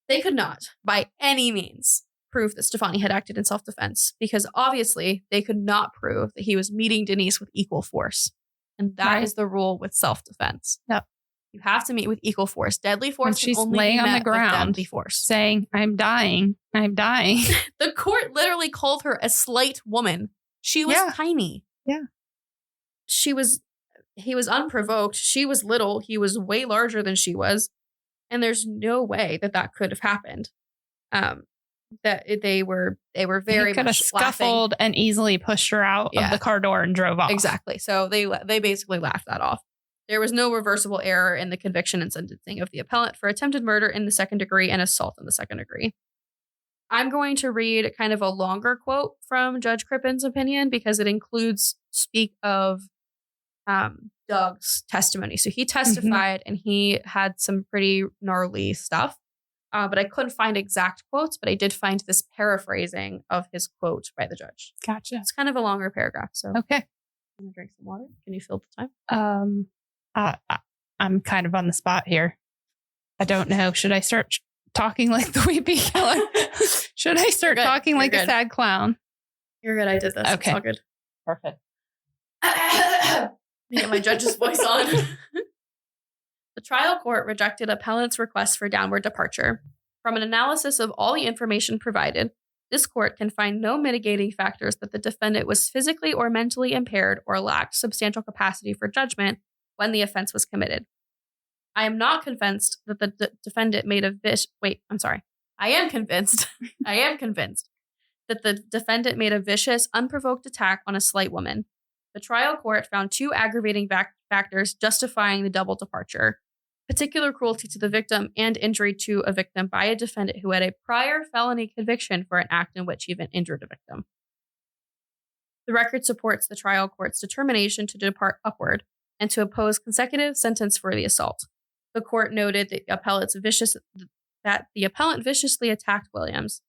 They could not, by any means, prove that Stephani had acted in self-defense because obviously they could not prove that he was meeting Denise with equal force. And that is the rule with self-defense. Yep. You have to meet with equal force. Deadly force When can she's only laying be on the met with ground deadly force. saying, I'm dying. I'm dying. The court literally called her a slight woman. She was tiny. Yeah. He was unprovoked. She was little. He was way larger than she was. And there's no way that could have happened. That they were very He could have much scuffled laughing. and easily pushed her out of the car door and drove off. Exactly. So they basically laughed that off. There was no reversible error in the conviction and sentencing of the appellant for attempted murder in the second degree and assault in the second degree. I'm going to read kind of a longer quote from Judge Crippen's opinion because it includes speak of Doug's testimony. So he testified and he had some pretty gnarly stuff, but I couldn't find exact quotes, but I did find this paraphrasing of his quote by the judge. Gotcha. It's kind of a longer paragraph. So okay. I'm gonna drink some water. Can you fill the time? I'm kind of on the spot here. I don't know. Should I start talking like the Weepy killer? Should I start talking like a sad clown? You're good. I did this. Okay. It's all good. Perfect. Get my judge's voice on. The trial court rejected appellant's request for downward departure. From an analysis of all the information provided, this court can find no mitigating factors that the defendant was physically or mentally impaired or lacked substantial capacity for judgment when the offense was committed. I am not convinced that the defendant made a I am convinced that the defendant made a vicious, unprovoked attack on a slight woman. The trial court found two aggravating factors justifying the double departure: particular cruelty to the victim and injury to a victim by a defendant who had a prior felony conviction for an act in which he even injured a victim. The record supports the trial court's determination to depart upward and to impose consecutive sentence for the assault. The court noted that the appellant viciously attacked Williams.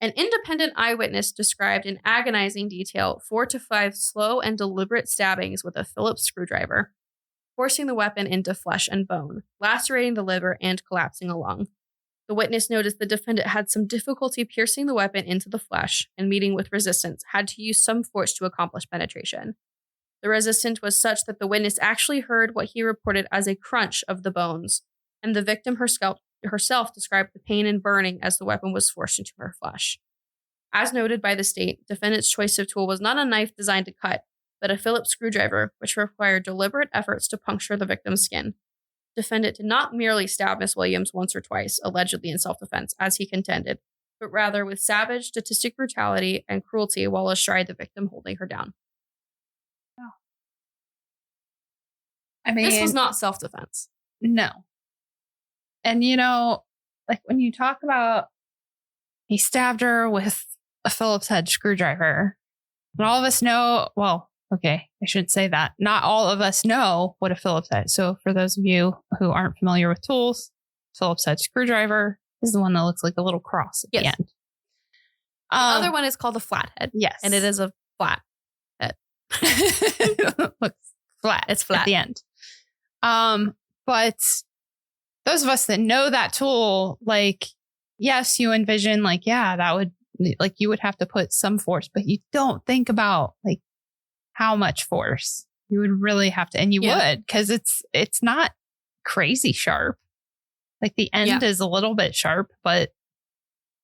An independent eyewitness described in agonizing detail 4 to 5 slow and deliberate stabbings with a Phillips screwdriver, forcing the weapon into flesh and bone, lacerating the liver, and collapsing a lung. The witness noticed the defendant had some difficulty piercing the weapon into the flesh and, meeting with resistance, had to use some force to accomplish penetration. The resistance was such that the witness actually heard what he reported as a crunch of the bones, and the victim herself described the pain and burning as the weapon was forced into her flesh. As noted by the state, defendant's choice of tool was not a knife designed to cut, but a Phillips screwdriver, which required deliberate efforts to puncture the victim's skin. Defendant did not merely stab Miss Williams once or twice, allegedly in self-defense, as he contended, but rather with savage, statistic brutality and cruelty while astride the victim, holding her down. I mean, this was not self-defense. No. And, like when you talk about he stabbed her with a Phillips head screwdriver, and all of us know, well, okay, I shouldn't say that. Not all of us know what a Phillips head is. So for those of you who aren't familiar with tools, Phillips head screwdriver is the one that looks like a little cross at the end. The other one is called a flathead. Yes. And it is a flat head. Looks flat. It's flat at the end. But those of us that know that tool, like, yes, you envision like, yeah, that would, like, you would have to put some force, but you don't think about like how much force you would really have to, and you would, because it's not crazy sharp. Like the end is a little bit sharp, but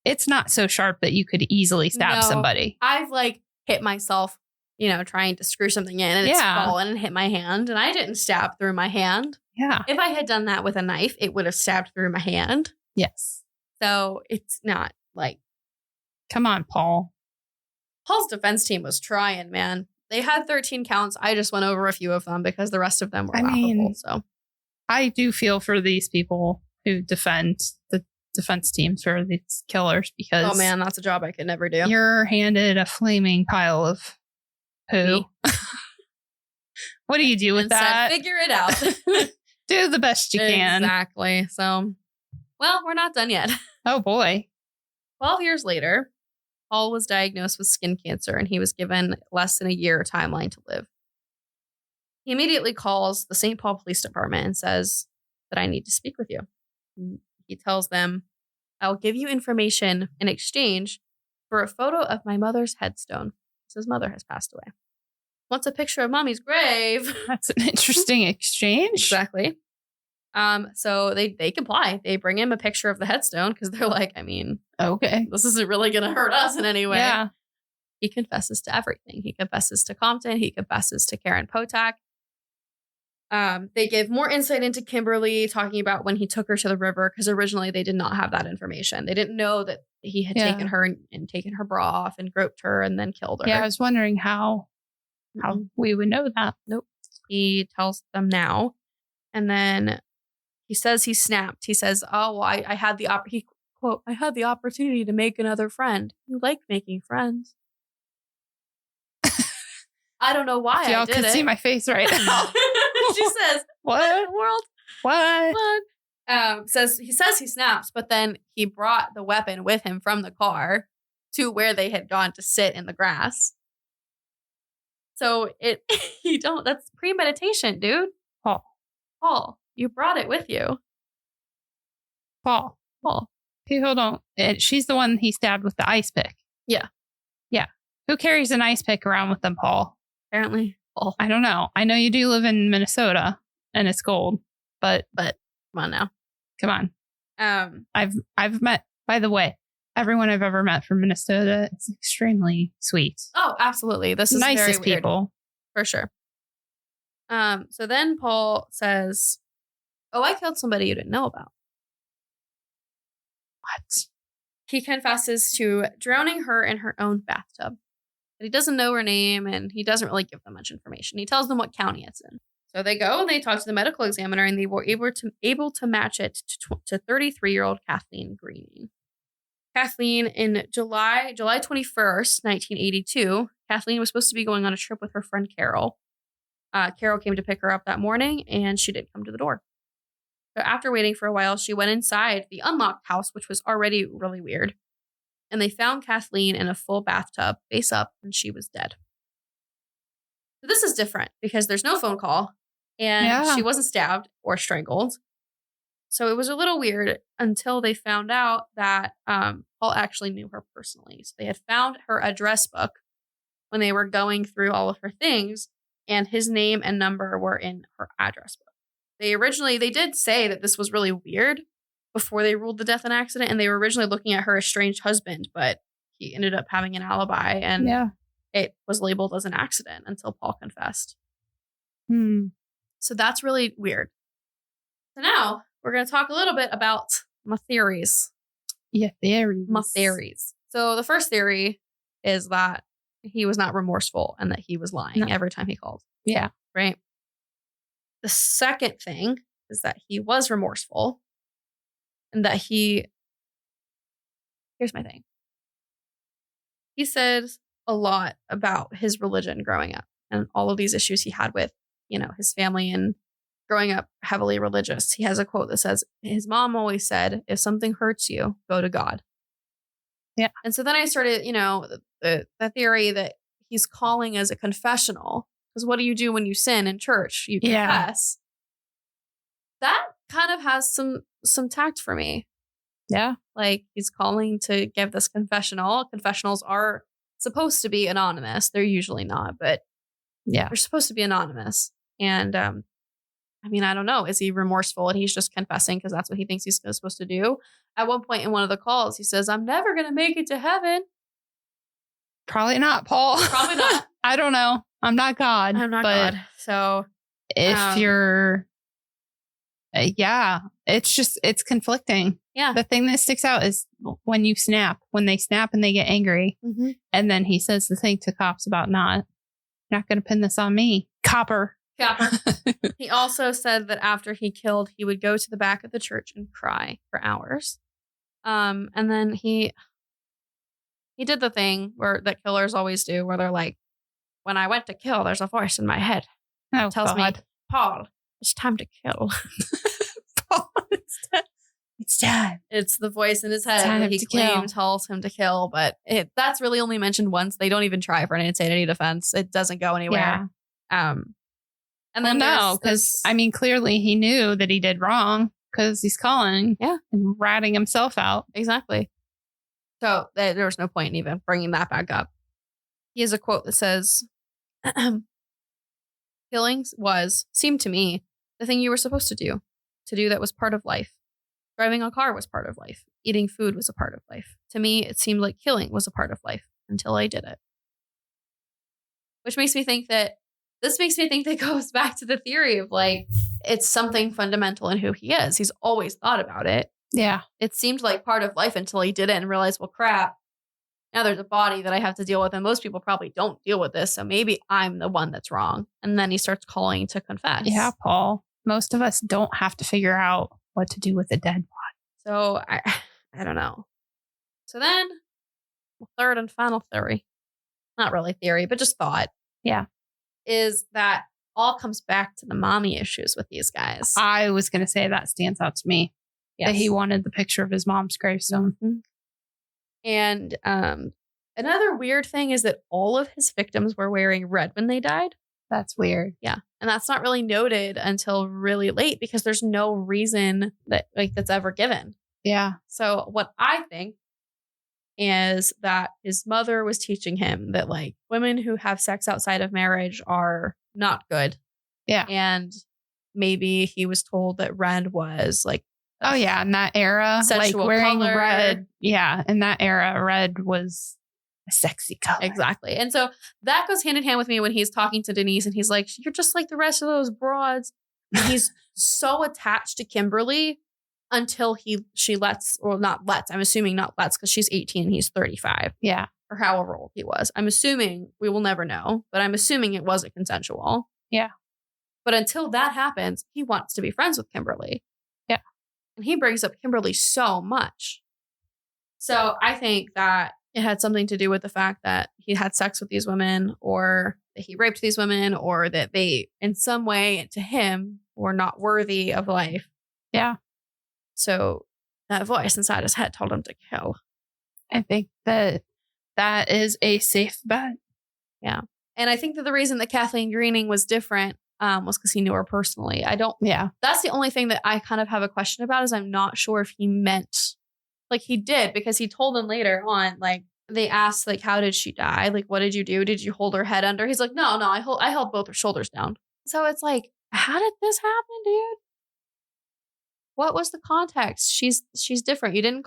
it's not so sharp that you could easily stab somebody. I've like hit myself, trying to screw something in and it's fallen and hit my hand, and I didn't stab through my hand. Yeah. If I had done that with a knife, it would have stabbed through my hand. Yes. So it's not like, come on, Paul. Paul's defense team was trying, man. They had 13 counts. I just went over a few of them because the rest of them were laughable. So I do feel for these people who defend the defense teams for these killers, because oh man, that's a job I could never do. You're handed a flaming pile of poo. What do you do with that? Figure it out. Do the best you can. Exactly. So, well, we're not done yet. Oh boy. 12 years later, Paul was diagnosed with skin cancer and he was given less than a year timeline to live. He immediately calls the St. Paul Police Department and says that I need to speak with you. He tells them, I'll give you information in exchange for a photo of my mother's headstone. His mother has passed away. Wants a picture of mommy's grave. That's an interesting exchange. Exactly. So they comply. They bring him a picture of the headstone because they're like, I mean, Okay. this isn't really going to hurt us in any way. Yeah. He confesses to everything. He confesses to Compton. He confesses to Karen Potak. They give more insight into Kimberly, talking about when he took her to the river, because originally they did not have that information. They didn't know that he had taken her and taken her bra off and groped her and then killed her. Yeah, I was wondering how we would know that. Nope. He tells them now. And then he says he snapped. He says, oh, well, I had the quote, I had the opportunity to make another friend. You like making friends. I don't know why Y'all I did can it. see my face right now. She says, What in the world? What? He says he snaps, but then he brought the weapon with him from the car to where they had gone to sit in the grass. So that's premeditation, dude. Paul, you brought it with you. Paul. Okay, hold on. She's the one he stabbed with the ice pick. Yeah. Who carries an ice pick around with them, Paul? Apparently, Paul. I don't know. I know you do live in Minnesota and it's cold, but come on now. Come on. I've met, by the way, everyone I've ever met from Minnesota is extremely sweet. Oh, absolutely. This is nicest very weird, people. for sure. So then Paul says, oh, I killed somebody you didn't know about. What? He confesses to drowning her in her own bathtub. But he doesn't know her name, and he doesn't really give them much information. He tells them what county it's in. So they go and they talk to the medical examiner, and they were able to match it to 33-year-old Kathleen Greening. Kathleen, in July 21st, 1982, Kathleen was supposed to be going on a trip with her friend Carol. Carol came to pick her up that morning, and she didn't come to the door. So after waiting for a while, she went inside the unlocked house, which was already really weird. And they found Kathleen in a full bathtub, face up, and she was dead. So this is different because there's no phone call, and she wasn't stabbed or strangled. So it was a little weird until they found out that Paul actually knew her personally. So they had found her address book when they were going through all of her things, and his name and number were in her address book. They did say that this was really weird before they ruled the death an accident, and they were originally looking at her estranged husband, but he ended up having an alibi, and it was labeled as an accident until Paul confessed. So that's really weird. So now we're going to talk a little bit about my theories. Yeah, theories. My theories. So the first theory is that he was not remorseful and that he was lying every time he called. Yeah. Right? The second thing is that he was remorseful and that here's my thing. He says a lot about his religion growing up and all of these issues he had with, his family and growing up heavily religious. He has a quote that says, his mom always said, if something hurts you, go to God. Yeah. And so then I started, the theory that he's calling as a confessional. Because what do you do when you sin in church? You confess. That kind of has some tact for me. Yeah. Like he's calling to give this confessional. Confessionals are supposed to be anonymous. They're usually not, but they're supposed to be anonymous. And I don't know. Is he remorseful and he's just confessing because that's what he thinks he's supposed to do? At one point in one of the calls, he says, I'm never going to make it to heaven. Probably not, Paul. Probably not. I don't know. I'm not God. I'm not God. So if you're, it's conflicting. Yeah. The thing that sticks out is when they snap and they get angry. Mm-hmm. And then he says the thing to cops about not going to pin this on me. Copper. He also said that after he killed, he would go to the back of the church and cry for hours. And then he did the thing that killers always do, where they're like, when I went to kill, there's a voice in my head that tells me, Paul, it's time to kill. Paul, it's time. It's the voice in his head that he claims tells him to kill, but that's really only mentioned once. They don't even try for an insanity defense. It doesn't go anywhere. Yeah. And then because clearly he knew that he did wrong because he's calling and ratting himself out. Exactly. So there was no point in even bringing that back up. He has a quote that says, killing seemed to me the thing you were supposed to do. to do that was part of life. Driving a car was part of life. Eating food was a part of life. To me, it seemed like killing was a part of life until I did it. Which makes me think that goes back to the theory of like, it's something fundamental in who he is. He's always thought about it. Yeah. It seemed like part of life until he did it and realized, well, crap, now there's a body that I have to deal with. And most people probably don't deal with this. So maybe I'm the one that's wrong. And then he starts calling to confess. Yeah, Paul. Most of us don't have to figure out what to do with a dead body. So I don't know. So then the third and final theory, not really theory, but just thought. Yeah. Is that all comes back to the mommy issues with these guys. I was going to say that stands out to me. Yes. That he wanted the picture of his mom's gravestone. Mm-hmm. And another weird thing is that all of his victims were wearing red when they died. That's weird. Yeah. And that's not really noted until really late because there's no reason that's ever given. Yeah. So what I think is that his mother was teaching him that like women who have sex outside of marriage are not good. Yeah. And maybe he was told that red was like, oh yeah, in that era, like wearing color. red. Yeah, in that era, red was a sexy color. Exactly. And so that goes hand in hand with me when he's talking to Denise and he's like, you're just like the rest of those broads. And he's so attached to Kimberly until she lets, or not lets, I'm assuming not lets because she's 18 and he's 35. Yeah. Or however old he was. I'm assuming, we will never know, but I'm assuming it wasn't consensual. Yeah. But until that happens, he wants to be friends with Kimberly. Yeah. And he brings up Kimberly so much. So I think that it had something to do with the fact that he had sex with these women, or that he raped these women, or that they, in some way, to him, were not worthy of life. Yeah. So that voice inside his head told him to kill. I think that is a safe bet. Yeah. And I think that the reason that Kathleen Greening was different was because he knew her personally. That's the only thing that I kind of have a question about, is I'm not sure if he meant, like he did, because he told them later on, like they asked, like, how did she die? Like, what did you do? Did you hold her head under? He's like, no, I held both her shoulders down. So it's like, how did this happen, dude? What was the context? She's different. You didn't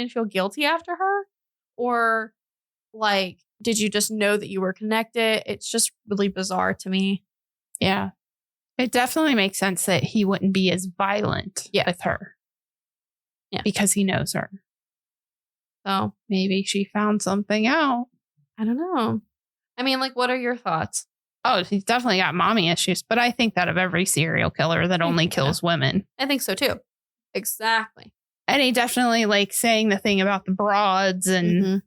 feel guilty after her? Or like, did you just know that you were connected? It's just really bizarre to me. Yeah. It definitely makes sense that he wouldn't be as violent with her. Yeah. Because he knows her. So maybe she found something out. I don't know. I mean, like, what are your thoughts? Oh, he's definitely got mommy issues, but I think that of every serial killer that only kills women. I think so too. Exactly. And he definitely like saying the thing about the broads and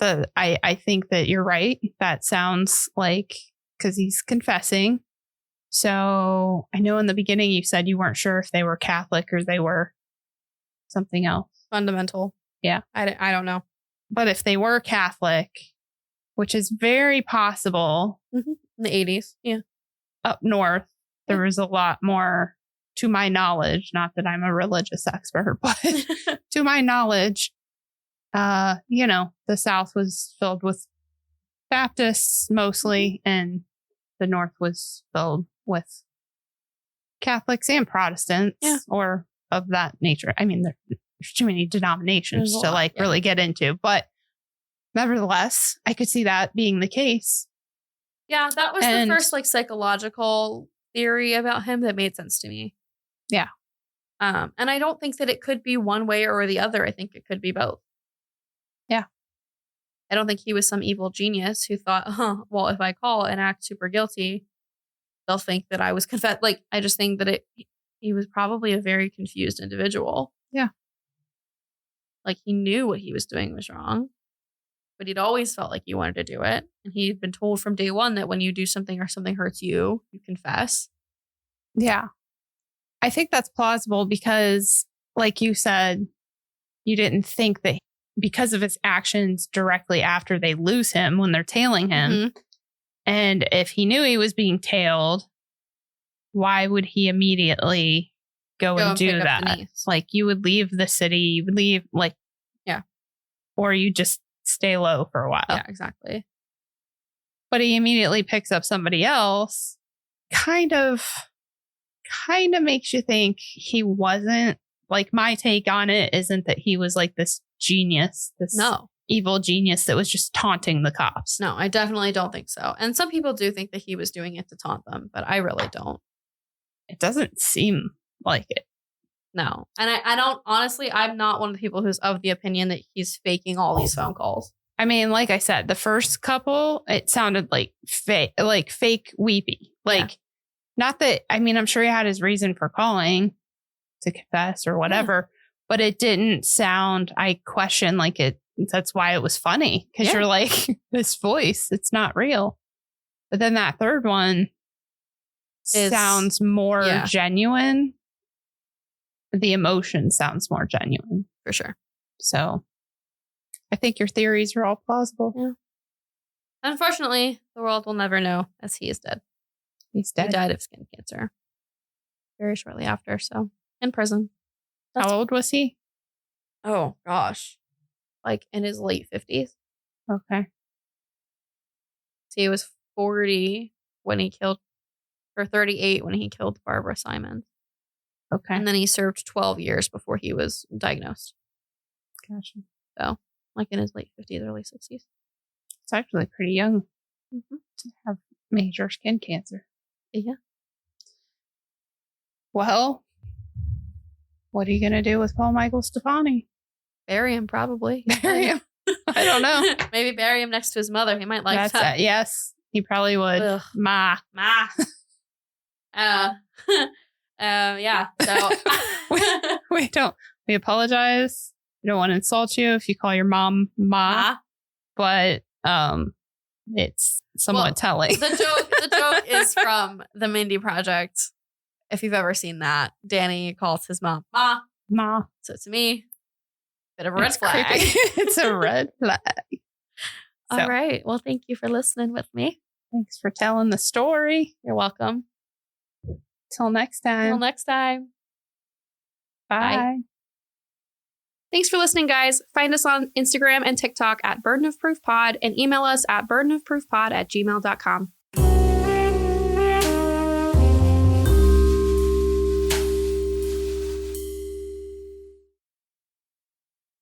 I think that you're right. That sounds like, because he's confessing. So I know in the beginning you said you weren't sure if they were Catholic or they were something else. Fundamental. Yeah. I don't know. But if they were Catholic, which is very possible. Mm-hmm. In the 80s. Yeah. Up north, there was a lot more, to my knowledge, not that I'm a religious expert, but to my knowledge, the South was filled with Baptists mostly, and the North was filled with Catholics and Protestants, or of that nature. I mean, there's too many denominations to really get into, but nevertheless, I could see that being the case. Yeah, that was the first psychological theory about him that made sense to me. Yeah. And I don't think that it could be one way or the other. I think it could be both. Yeah. I don't think he was some evil genius who thought, well, if I call and act super guilty, they'll think that I was confessed. Like, I just think that he was probably a very confused individual. Yeah. Like, he knew what he was doing was wrong, but he'd always felt like he wanted to do it. And he'd been told from day one that when you do something or something hurts you, you confess. Yeah. I think that's plausible because, like you said, you didn't think that because of his actions directly after they lose him when they're tailing him. And if he knew he was being tailed, why would he immediately go and do that? Like, you would leave the city, you would leave, or you just stay low for a while. Yeah, exactly. But he immediately picks up somebody else, kind of kind of makes you think he wasn't, like, my take on it isn't that he was like this genius, this evil genius that was just taunting the cops. No, I definitely don't think so. And some people do think that he was doing it to taunt them, but I really don't. It doesn't seem like it. No. And I don't, honestly, I'm not one of the people who's of the opinion that he's faking all these phone calls. I mean, like I said, the first couple, it sounded like fake Weepy. Like, not that, I mean, I'm sure he had his reason for calling to confess or whatever, but it didn't sound, I question, like it, that's why it was funny. Because you're like, this voice, it's not real. But then that third one sounds more genuine. The emotion sounds more genuine. For sure. So I think your theories are all plausible. Yeah. Unfortunately, the world will never know, as he is dead. He's dead. He died of skin cancer very shortly after. So in prison. How old was he? Oh, gosh. Like in his late 50s. Okay. So he was 40 when he killed, or 38 when he killed Barbara Simon. Okay. And then he served 12 years before he was diagnosed. Gotcha. So, like in his late 50s, early 60s. It's actually pretty young to have major skin cancer. Yeah. Well, what are you going to do with Paul Michael Stephani? Bury him, probably. Bury him? I don't know. Maybe bury him next to his mother. He might like that. Yes, he probably would. Ugh. Ma. Yeah. So we apologize. We don't want to insult you if you call your mom Ma. But it's somewhat telling. The joke is from the Mindy Project. If you've ever seen that, Danny calls his mom Ma. So to me, bit of a red flag. It's a red flag. So, all right. Well, thank you for listening with me. Thanks for telling the story. You're welcome. Till next time. Till next time. Bye. Thanks for listening, guys. Find us on Instagram and TikTok at Burden of Proof Pod and email us at burdenofproofpod@gmail.com.